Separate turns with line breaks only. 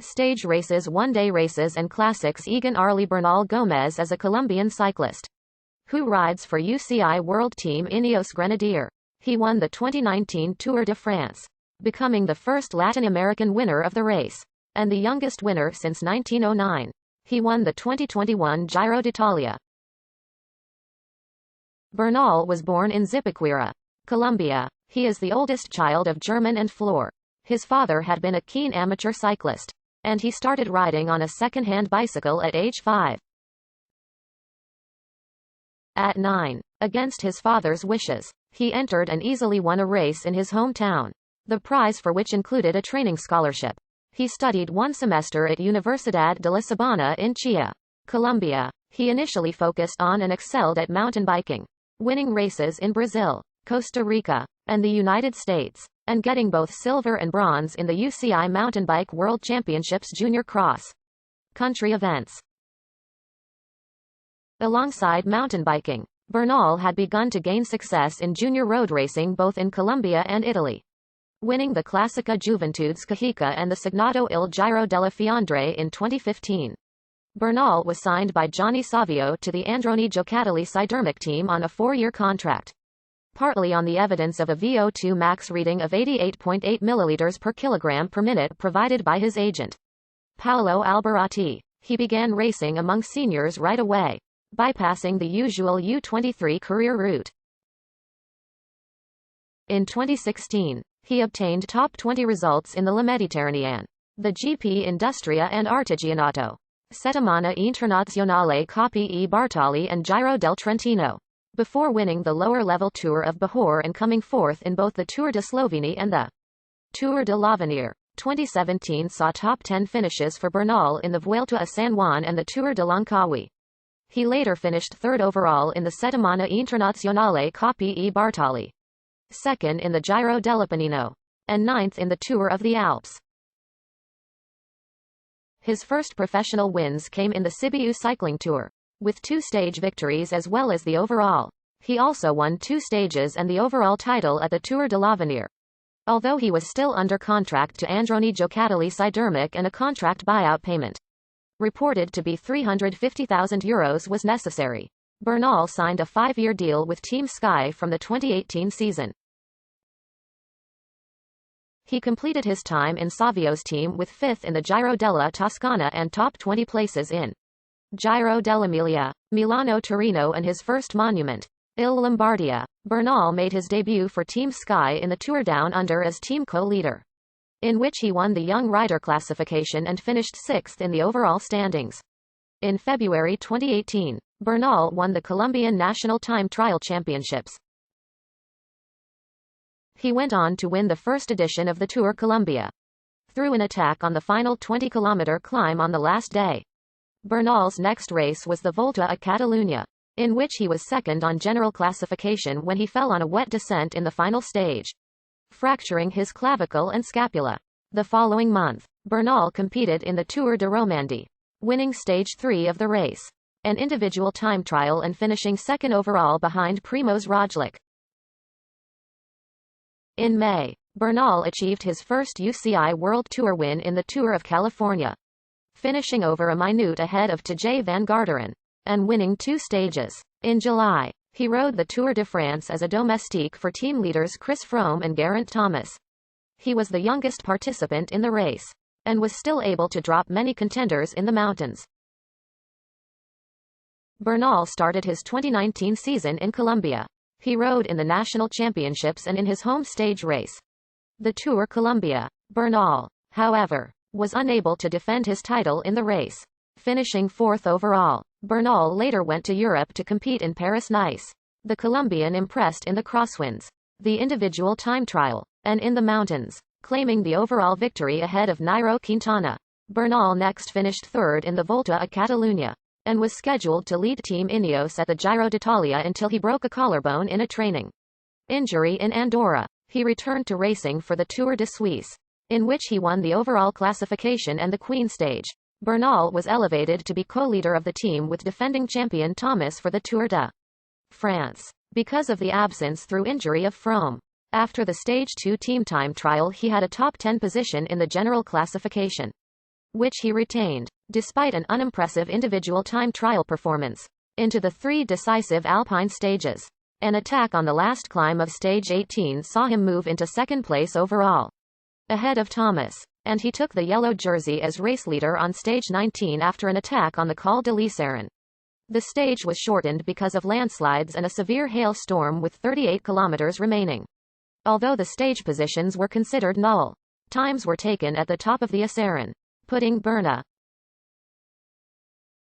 Stage races, one-day races and classics. Egan Bernal Gomez is a Colombian cyclist who rides for UCI World Team Ineos Grenadier. He won the 2019 Tour de France, becoming the first Latin American winner of the race, and the youngest winner since 1909. He won the 2021 Giro d'Italia. Bernal was born in Zipaquira, Colombia. He is the oldest child of German and Flor. His father had been a keen amateur cyclist, and he started riding on a second-hand bicycle at age 5. At 9, against his father's wishes, he entered and easily won a race in his hometown, the prize for which included a training scholarship. He studied one semester at Universidad de La Sabana in Chía, Colombia. He initially focused on and excelled at mountain biking, winning races in Brazil, Costa Rica, and the United States, and getting both silver and bronze in the UCI Mountain Bike World Championships Junior Cross Country events. Alongside mountain biking, Bernal had begun to gain success in junior road racing both in Colombia and Italy, winning the Classica Juventudes Cajica and the Signato il Giro della Fiandre in 2015. Bernal was signed by Johnny Savio to the Androni Giocattoli Sidermec team on a 4-year contract, partly on the evidence of a VO2 max reading of 88.8 milliliters per kilogram per minute provided by his agent, Paolo Alberati. He began racing among seniors right away, bypassing the usual U23 career route. In 2016, he obtained top 20 results in the La Mediterranean, the GP Industria and Artigianato, Settimana Internazionale Coppi e Bartali and Giro del Trentino, before winning the lower-level Tour of Bihor and coming fourth in both the Tour de Slovenia and the Tour de l'Avenir. 2017 saw top 10 finishes for Bernal in the Vuelta a San Juan and the Tour de Langkawi. He later finished third overall in the Settimana Internazionale Coppi e Bartali, second in the Giro dell'Appennino, and ninth in the Tour of the Alps. His first professional wins came in the Sibiu Cycling Tour, with 2 stage victories as well as the overall. He also won 2 stages and the overall title at the Tour de l'Avenir, although he was still under contract to Androni Giocattoli Sidermec and a contract buyout payment, reported to be €350,000, was necessary. Bernal signed a 5-year deal with Team Sky from the 2018 season. He completed his time in Savio's team with 5th in the Giro della Toscana and top 20 places in Giro dell'Emilia, Milano-Torino and his first monument, Il Lombardia. Bernal made his debut for Team Sky in the Tour Down Under as team co-leader, in which he won the young rider classification and finished 6th in the overall standings. In February 2018, Bernal won the Colombian National Time Trial Championships. He went on to win the first edition of the Tour Colombia, through an attack on the final 20-kilometer climb on the last day. Bernal's next race was the Volta a Catalunya, in which he was second on general classification when he fell on a wet descent in the final stage, fracturing his clavicle and scapula. The following month, Bernal competed in the Tour de Romandie, winning stage 3 of the race, an individual time trial and finishing second overall behind Primož Roglič. In May, Bernal achieved his first UCI World Tour win in the Tour of California, finishing over a minute ahead of Tadej van Garderen, and winning 2 stages. In July, he rode the Tour de France as a domestique for team leaders Chris Froome and Geraint Thomas. He was the youngest participant in the race, and was still able to drop many contenders in the mountains. Bernal started his 2019 season in Colombia. He rode in the national championships and in his home stage race, the Tour Colombia. Bernal, however, was unable to defend his title in the race, finishing 4th overall. Bernal later went to Europe to compete in Paris-Nice. The Colombian impressed in the crosswinds, the individual time trial, and in the mountains, claiming the overall victory ahead of Nairo Quintana. Bernal next finished 3rd in the Volta a Catalunya, and was scheduled to lead Team Ineos at the Giro d'Italia until he broke a collarbone in a training injury in Andorra. He returned to racing for the Tour de Suisse, in which he won the overall classification and the Queen stage. Bernal was elevated to be co-leader of the team with defending champion Thomas for the Tour de France, because of the absence through injury of Froome. After the Stage 2 team time trial he had a top 10 position in the general classification. which he retained, despite an unimpressive individual time trial performance, into the 3 decisive alpine stages. An attack on the last climb of stage 18 saw him move into 2nd place overall, ahead of Thomas, and he took the yellow jersey as race leader on stage 19 after an attack on the Col de l'Isère. The stage was shortened because of landslides and a severe hail storm with 38 kilometers remaining. Although the stage positions were considered null, times were taken at the top of the Isère, putting Bernal